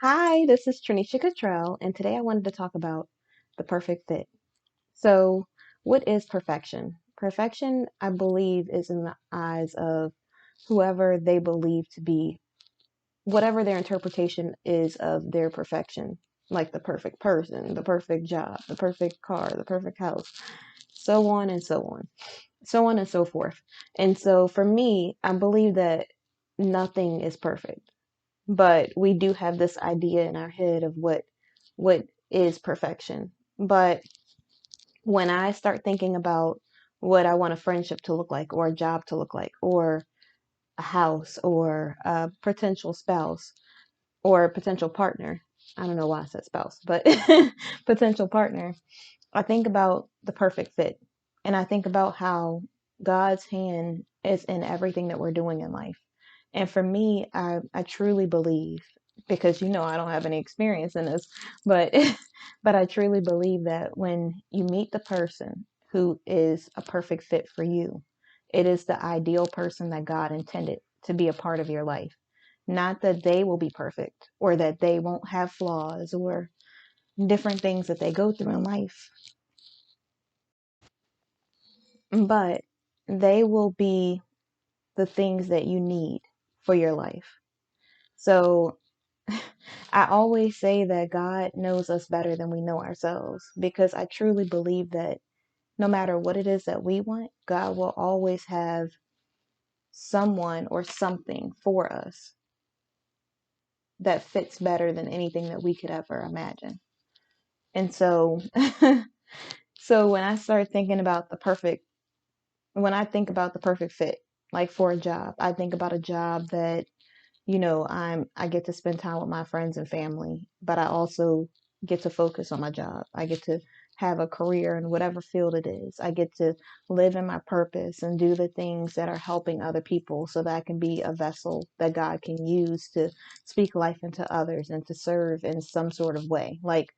Hi, this is Trinisha Cottrell, and today I wanted to talk about the perfect fit. So, what is perfection? Perfection, I believe, is in the eyes of whoever they believe to be, whatever their interpretation is of their perfection, like the perfect person, the perfect job, the perfect car, the perfect house, so on and so on, so on and so forth. And so, for me, I believe that nothing is perfect, but we do have this idea in our head of what is perfection. But when I start thinking about what I want a friendship to look like, or a job to look like, or a house, or a potential spouse, or a potential partner, I don't know why I said spouse, but potential partner, I think about the perfect fit. And I think about how God's hand is in everything that we're doing in life. And for me, I truly believe, because I don't have any experience in this, but but I truly believe that when you meet the person who is a perfect fit for you, it is the ideal person that God intended to be a part of your life. Not that they will be perfect or that they won't have flaws or different things that they go through in life, but they will be the things that you need for your life. So I always say that God knows us better than we know ourselves, because I truly believe that no matter what it is that we want, God will always have someone or something for us that fits better than anything that we could ever imagine. And so so when I start thinking about when I think about the perfect fit, like for a job, I think about a job that I get to spend time with my friends and family, but I also get to focus on my job. I get to have a career in whatever field it is. I get to live in my purpose and do the things that are helping other people so that I can be a vessel that God can use to speak life into others and to serve in some sort of way. Like,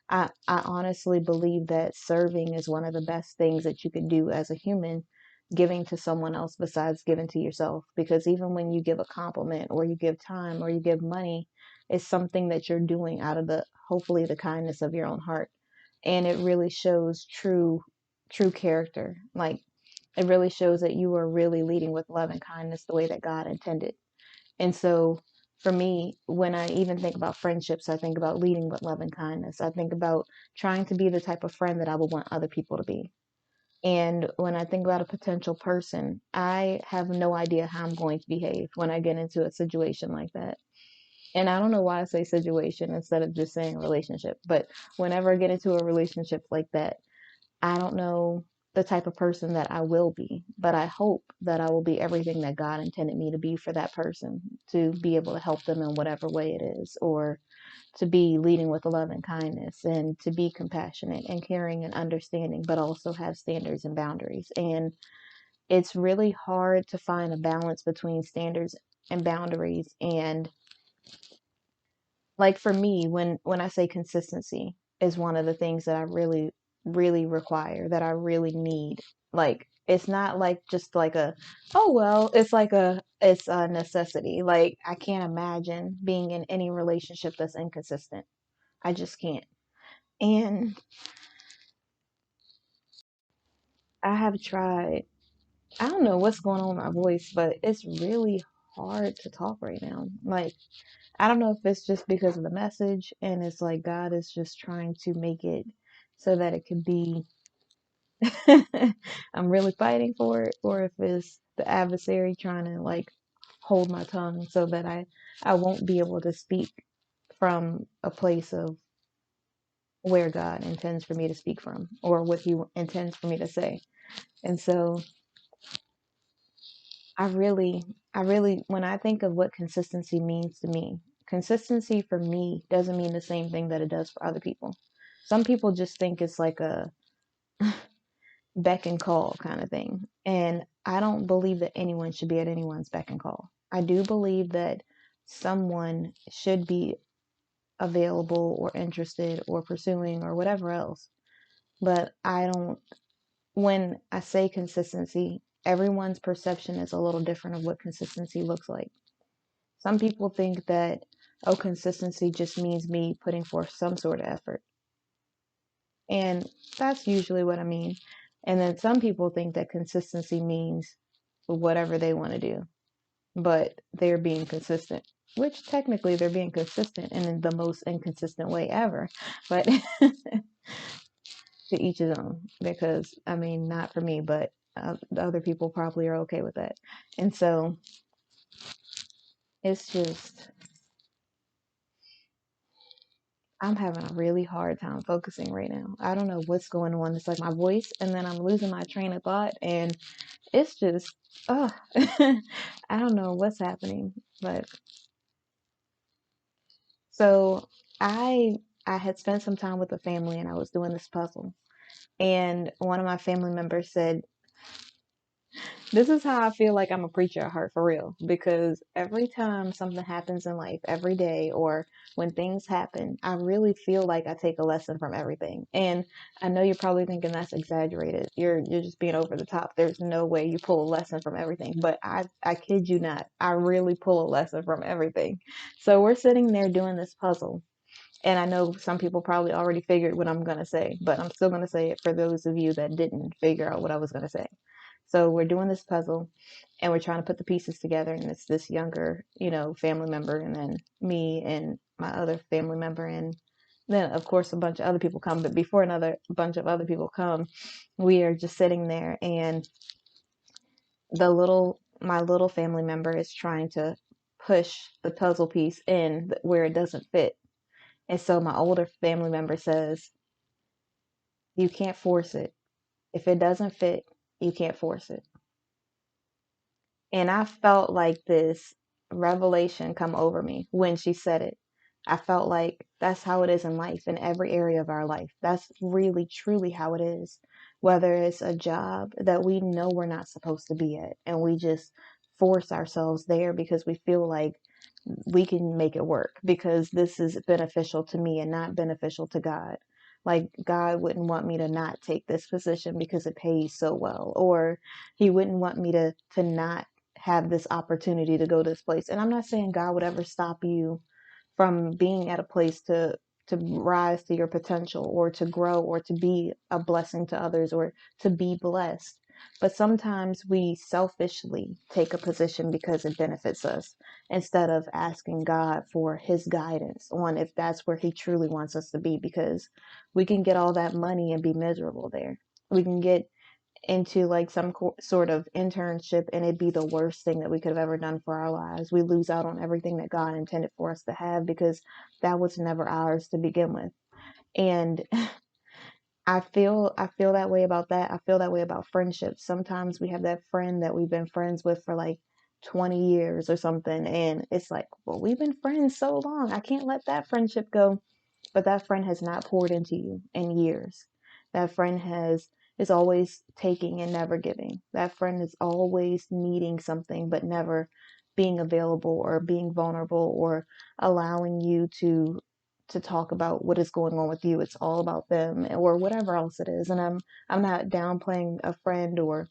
I honestly believe that serving is one of the best things that you can do as a human, giving to someone else besides giving to yourself. Because even when you give a compliment or you give time or you give money, it's something that you're doing out of the hopefully the kindness of your own heart. And it really shows true character. Like, it really shows that you are really leading with love and kindness the way that God intended. And so for me, when I even think about friendships, I think about leading with love and kindness. I think about trying to be the type of friend that I would want other people to be. And when I think about a potential person, I have no idea how I'm going to behave when I get into a situation like that. And I don't know why I say situation instead of just saying relationship, but whenever I get into a relationship like that, I don't know the type of person that I will be, but I hope that I will be everything that God intended me to be for that person, to be able to help them in whatever way it is, or to be leading with love and kindness, and to be compassionate and caring and understanding, but also have standards and boundaries. And it's really hard to find a balance between standards and boundaries. And like for me, when I say consistency is one of the things that I really require, that I really need. Like, it's not like just like a, oh well, it's a necessity. Like, I can't imagine being in any relationship that's inconsistent. I just can't. And I have tried, I don't know what's going on with my voice, but it's really hard to talk right now. Like, I don't know if it's just because of the message and it's like God is just trying to make it so that it can be, I'm really fighting for it, or if it's the adversary trying to like hold my tongue so that I won't be able to speak from a place of where God intends for me to speak from, or what he intends for me to say. And so I really, when I think of what consistency means to me, consistency for me doesn't mean the same thing that it does for other people. Some people just think it's like a beck and call kind of thing. And I don't believe that anyone should be at anyone's beck and call. I do believe that someone should be available or interested or pursuing or whatever else. But I don't, when I say consistency, everyone's perception is a little different of what consistency looks like. Some people think that oh, consistency just means me putting forth some sort of effort. And that's usually what I mean. And then some people think that consistency means whatever they want to do, but they're being consistent, which technically they're being consistent in the most inconsistent way ever. But to each his own, because I mean, not for me, but the other people probably are okay with that. And so it's just, I'm having a really hard time focusing right now. I don't know what's going on. It's like my voice, and then I'm losing my train of thought, and it's just, oh, I don't know what's happening. But so I I had spent some time with the family, and I was doing this puzzle, and one of my family members said, this is how I feel like I'm a preacher at heart for real. Because every time something happens in life, every day, or when things happen, I really feel like I take a lesson from everything. And I know you're probably thinking that's exaggerated. You're just being over the top. There's no way you pull a lesson from everything. But I kid you not, I really pull a lesson from everything. So we're sitting there doing this puzzle. And I know some people probably already figured what I'm going to say, but I'm still going to say it for those of you that didn't figure out what I was going to say. So we're doing this puzzle and we're trying to put the pieces together. And it's this younger, family member, and then me and my other family member. And then, of course, a bunch of other people come. But before another bunch of other people come, we are just sitting there. And my little family member is trying to push the puzzle piece in where it doesn't fit. And so my older family member says, you can't force it. If it doesn't fit, you can't force it. And I felt like this revelation come over me when she said it. I felt like that's how it is in life, in every area of our life. That's really, truly how it is. Whether it's a job that we know we're not supposed to be at, and we just force ourselves there because we feel like we can make it work because this is beneficial to me and not beneficial to God. Like, God wouldn't want me to not take this position because it pays so well, or He wouldn't want me to not have this opportunity to go to this place. And I'm not saying God would ever stop you from being at a place to rise to your potential, or to grow, or to be a blessing to others, or to be blessed. But sometimes we selfishly take a position because it benefits us, instead of asking God for his guidance on if that's where he truly wants us to be, because we can get all that money and be miserable there. We can get into like some sort of internship and it'd be the worst thing that we could have ever done for our lives. We lose out on everything that God intended for us to have because that was never ours to begin with. And I feel that way about that. I feel that way about friendships. Sometimes we have that friend that we've been friends with for like 20 years or something, and it's like, well, we've been friends so long. I can't let that friendship go. But that friend has not poured into you in years. That friend is always taking and never giving. That friend is always needing something but never being available or being vulnerable or allowing you to talk about what is going on with you. It's all about them or whatever else it is. And I'm not downplaying a friend or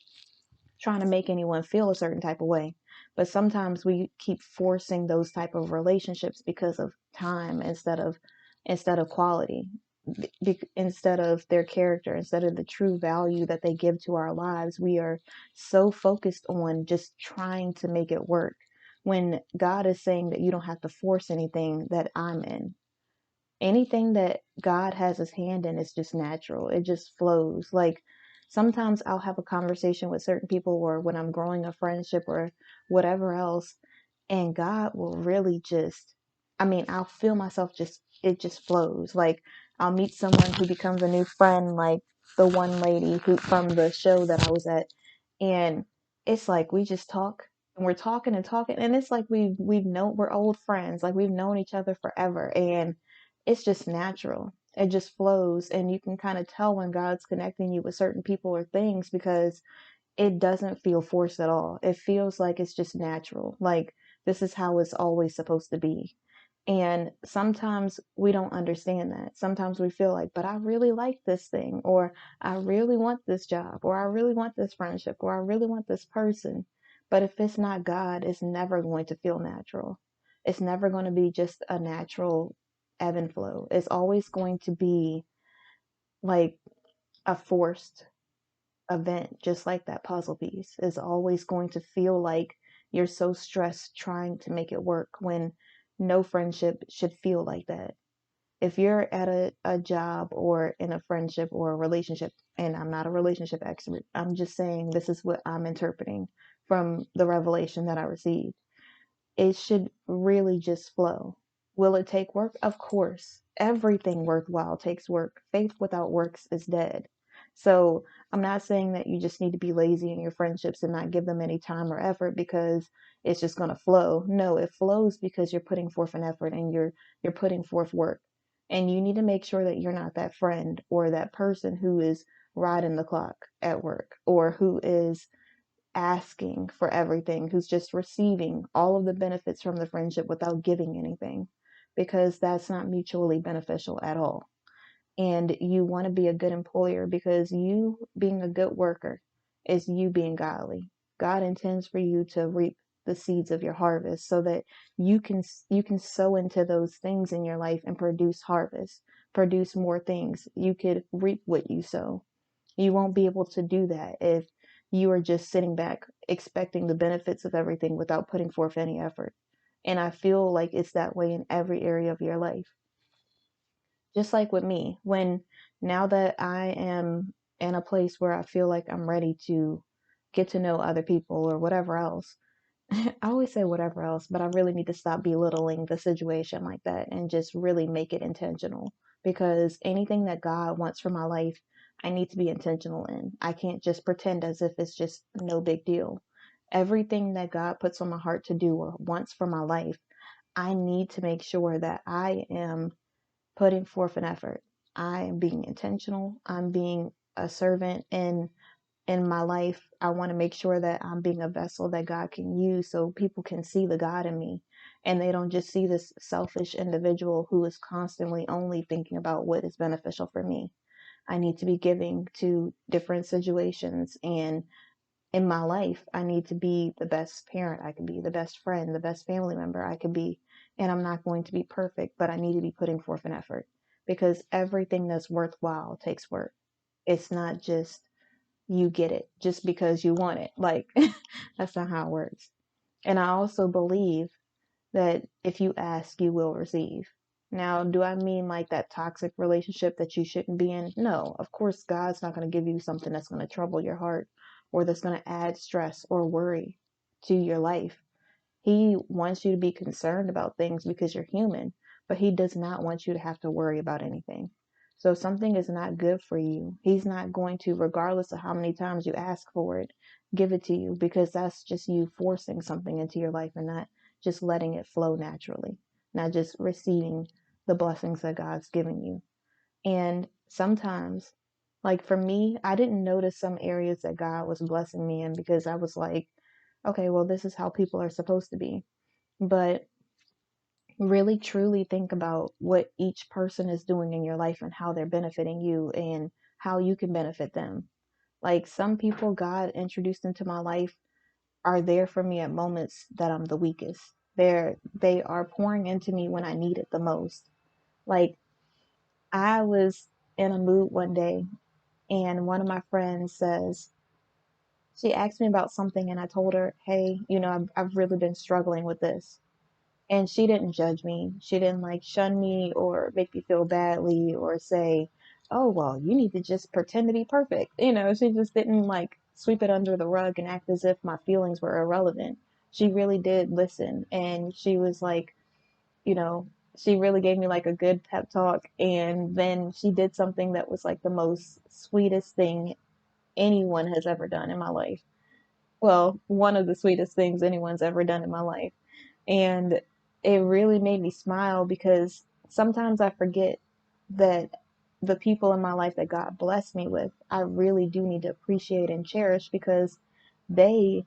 trying to make anyone feel a certain type of way. But sometimes we keep forcing those type of relationships because of time instead of quality, instead of their character, instead of the true value that they give to our lives. We are so focused on just trying to make it work when God is saying that you don't have to force anything that I'm in. Anything that God has his hand in is just natural. It just flows. Like sometimes I'll have a conversation with certain people, or when I'm growing a friendship or whatever else, and God will really just, I mean, I'll feel myself just, it just flows. Like I'll meet someone who becomes a new friend, like the one lady who from the show that I was at, and it's like we just talk and we're talking and talking, and it's like we've known, we're old friends, like we've known each other forever, and it's just natural. It just flows, and you can kind of tell when God's connecting you with certain people or things because it doesn't feel forced at all. It feels like it's just natural. Like this is how it's always supposed to be. And sometimes we don't understand that. Sometimes we feel like, but I really like this thing, or I really want this job, or I really want this friendship, or I really want this person. But if it's not God, it's never going to feel natural. It's never going to be just a natural ebb and flow. It's always going to be like a forced event, just like that puzzle piece. Is always going to feel like you're so stressed trying to make it work when no friendship should feel like that. If you're at a job or in a friendship or a relationship, and I'm not a relationship expert, I'm just saying this is what I'm interpreting from the revelation that I received. It should really just flow. Will it take work? Of course. Everything worthwhile takes work. Faith without works is dead. So I'm not saying that you just need to be lazy in your friendships and not give them any time or effort because it's just going to flow. No, it flows because you're putting forth an effort and you're putting forth work. And you need to make sure that you're not that friend or that person who is riding the clock at work or who is asking for everything, who's just receiving all of the benefits from the friendship without giving anything, because that's not mutually beneficial at all. And you want to be a good employer because you being a good worker is you being godly. God intends for you to reap the seeds of your harvest so that you can sow into those things in your life and produce harvest, produce more things. You could reap what you sow. You won't be able to do that if you are just sitting back expecting the benefits of everything without putting forth any effort. And I feel like it's that way in every area of your life. Just like with me, when now that I am in a place where I feel like I'm ready to get to know other people or whatever else, I always say whatever else, but I really need to stop belittling the situation like that and just really make it intentional because anything that God wants for my life, I need to be intentional in. I can't just pretend as if it's just no big deal. Everything that God puts on my heart to do or wants for my life, I need to make sure that I am putting forth an effort. I am being intentional. I'm being a servant in my life. I want to make sure that I'm being a vessel that God can use so people can see the God in me and they don't just see this selfish individual who is constantly only thinking about what is beneficial for me. I need to be giving to different situations, and in my life I need to be the best parent I can be, the best friend, the best family member I could be. And I'm not going to be perfect, but I need to be putting forth an effort because everything that's worthwhile takes work. It's not just you get it just because you want it. Like, that's not how it works. And I also believe that if you ask, you will receive. Now, do I mean like that toxic relationship that you shouldn't be in? No, of course, God's not going to give you something that's going to trouble your heart or that's going to add stress or worry to your life. He wants you to be concerned about things because you're human, but he does not want you to have to worry about anything. So if something is not good for you, he's not going to, regardless of how many times you ask for it, give it to you because that's just you forcing something into your life and not just letting it flow naturally, not just receiving the blessings that God's given you. And sometimes, like for me, I didn't notice some areas that God was blessing me in because I was like, okay, well, this is how people are supposed to be. But really truly think about what each person is doing in your life and how they're benefiting you and how you can benefit them. Like some people God introduced into my life are there for me at moments that I'm the weakest. They are pouring into me when I need it the most. Like I was in a mood one day and one of my friends says, she asked me about something and I told her, hey, I've really been struggling with this. And she didn't judge me. She didn't like shun me or make me feel badly or say, oh, well, you need to just pretend to be perfect. She just didn't like sweep it under the rug and act as if my feelings were irrelevant. She really did listen. And she was like, you know, she really gave me like a good pep talk. And then she did something that was like the most sweetest thing anyone has ever done in my life. Well, one of the sweetest things anyone's ever done in my life. And it really made me smile because sometimes I forget that the people in my life that God blessed me with, I really do need to appreciate and cherish because they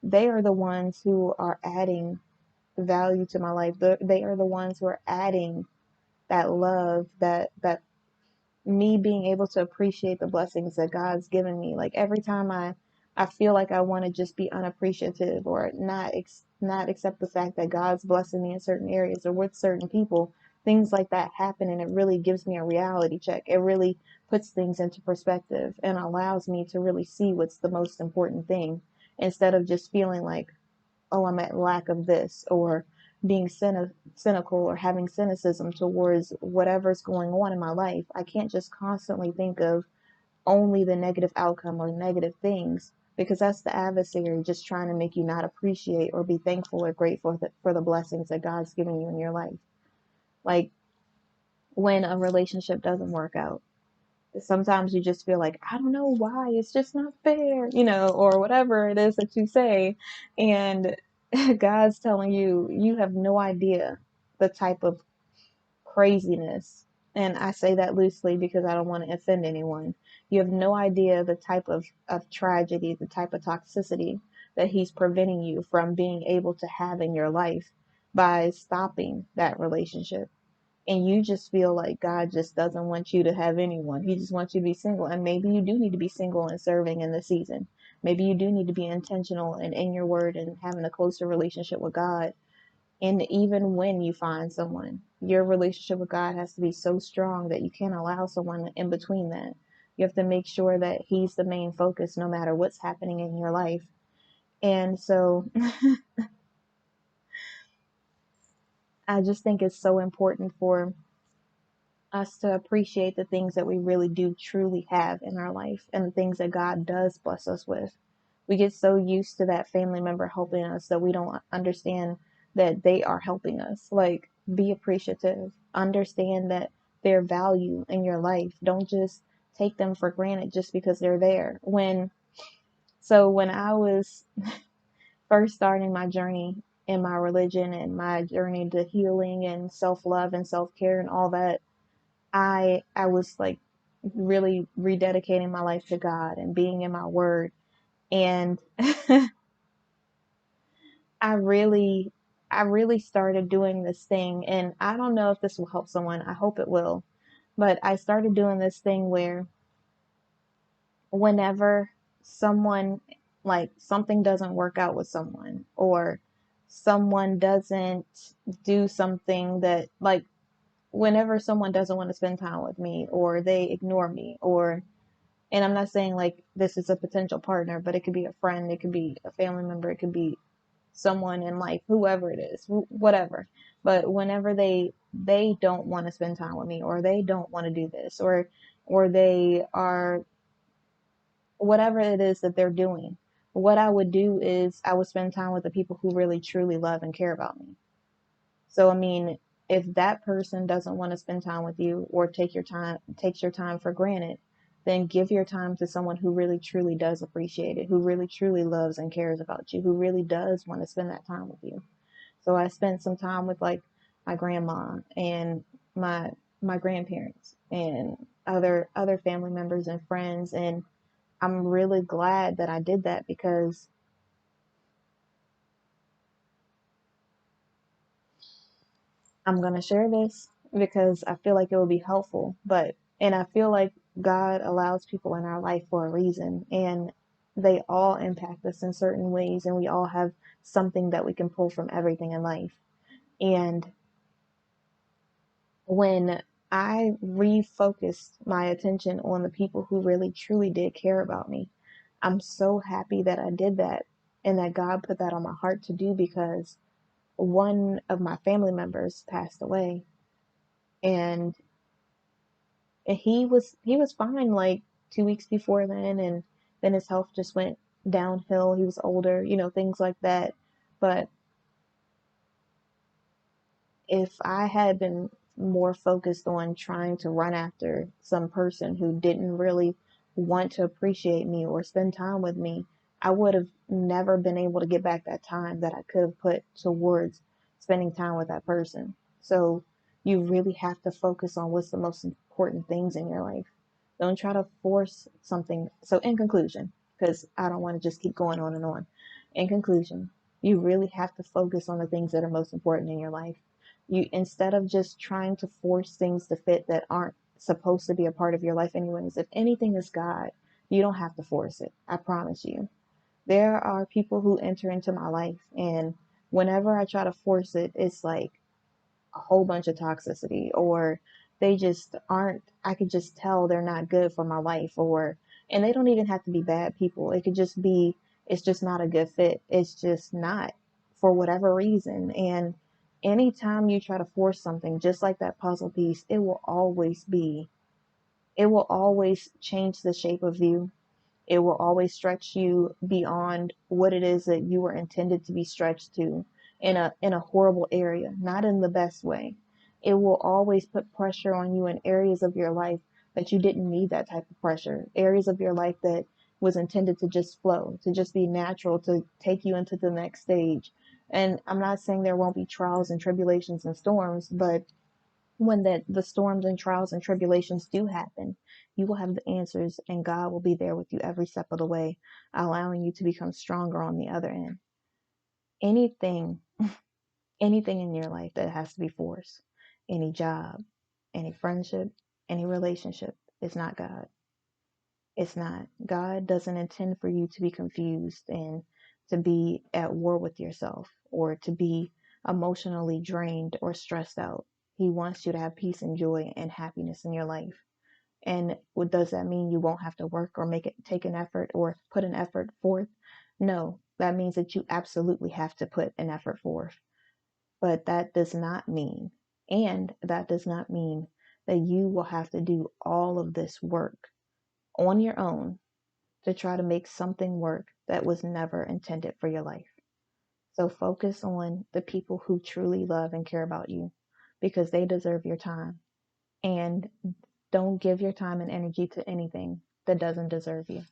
they are the ones who are adding value to my life. They are the ones who are adding that love, that me being able to appreciate the blessings that God's given me. Like every time I feel like I want to just be unappreciative or not accept the fact that God's blessing me in certain areas or with certain people, things like that happen, and it really gives me a reality check. It really puts things into perspective and allows me to really see what's the most important thing, instead of just feeling like, oh, I'm at lack of this, or being cynical or having cynicism towards whatever's going on in my life. I can't just constantly think of only the negative outcome or negative things, because that's the adversary just trying to make you not appreciate or be thankful or grateful for the blessings that God's giving you in your life. Like when a relationship doesn't work out, sometimes you just feel like, I don't know why, it's just not fair, or whatever it is that you say. And God's telling you, you have no idea the type of craziness. And I say that loosely because I don't want to offend anyone. You have no idea the type of tragedy, the type of toxicity that he's preventing you from being able to have in your life by stopping that relationship. And you just feel like God just doesn't want you to have anyone. He just wants you to be single. And maybe you do need to be single and serving in this season. Maybe you do need to be intentional and in your word and having a closer relationship with God. And even when you find someone, your relationship with God has to be so strong that you can't allow someone in between that. You have to make sure that He's the main focus no matter what's happening in your life. And so I just think it's so important for us to appreciate the things that we really do truly have in our life and the things that God does bless us with. We get so used to that family member helping us that we don't understand that they are helping us. Like, be appreciative, understand that their value in your life. Don't just take them for granted just because they're there. When I was first starting my journey in my religion and my journey to healing and self-love and self-care and all that, I was like really rededicating my life to God and being in my word. And I really I really started doing this thing, and I don't know if this will help someone. I hope it will. But I started doing this thing where whenever someone, like, something doesn't work out with someone, or someone doesn't do something that, like, whenever someone doesn't want to spend time with me, or they ignore me, or, and I'm not saying like this is a potential partner, but it could be a friend, it could be a family member, it could be someone in life, whoever it is, whatever. But whenever they don't want to spend time with me, or they don't want to do this, or they are, whatever it is that they're doing, what I would do is I would spend time with the people who really truly love and care about me. So I mean, if that person doesn't want to spend time with you, or takes your time for granted, then give your time to someone who really truly does appreciate it, who really truly loves and cares about you, who really does want to spend that time with you. So I spent some time with, like, my grandma and my my grandparents and other family members and friends, and I'm really glad that I did that, because I'm going to share this because I feel like it will be helpful. And I feel like God allows people in our life for a reason, and they all impact us in certain ways, and we all have something that we can pull from everything in life. And when I refocused my attention on the people who really truly did care about me, I'm so happy that I did that and that God put that on my heart to do, because one of my family members passed away, and he was fine like 2 weeks before then, and then his health just went downhill. He was older, things like that. But if I had been more focused on trying to run after some person who didn't really want to appreciate me or spend time with me, I would have never been able to get back that time that I could have put towards spending time with that person. So you really have to focus on what's the most important things in your life. Don't try to force something. So, in conclusion, because I don't want to just keep going on and on, in conclusion, you really have to focus on the things that are most important in your life. You, instead of just trying to force things to fit that aren't supposed to be a part of your life anyways. If anything is God, you don't have to force it. I promise you. There are people who enter into my life, and whenever I try to force it, it's like a whole bunch of toxicity, or they just aren't, I could just tell they're not good for my life, or, and they don't even have to be bad people. It could just be, it's just not a good fit. It's just not, for whatever reason. And anytime you try to force something, just like that puzzle piece, it will always change the shape of you. It will always stretch you beyond what it is that you were intended to be stretched to, in a horrible area, not in the best way. It will always put pressure on you in areas of your life that you didn't need that type of pressure. Areas of your life that was intended to just flow, to just be natural, to take you into the next stage. And I'm not saying there won't be trials and tribulations and storms, but when the storms and trials and tribulations do happen, you will have the answers, and God will be there with you every step of the way, allowing you to become stronger on the other end. Anything, anything in your life that has to be forced, any job, any friendship, any relationship, is not God. It's not. God doesn't intend for you to be confused and to be at war with yourself, or to be emotionally drained or stressed out. He wants you to have peace and joy and happiness in your life. And what does that mean? You won't have to work or take an effort or put an effort forth? No, that means that you absolutely have to put an effort forth. But that does not mean that you will have to do all of this work on your own to try to make something work that was never intended for your life. So focus on the people who truly love and care about you, because they deserve your time. And don't give your time and energy to anything that doesn't deserve you.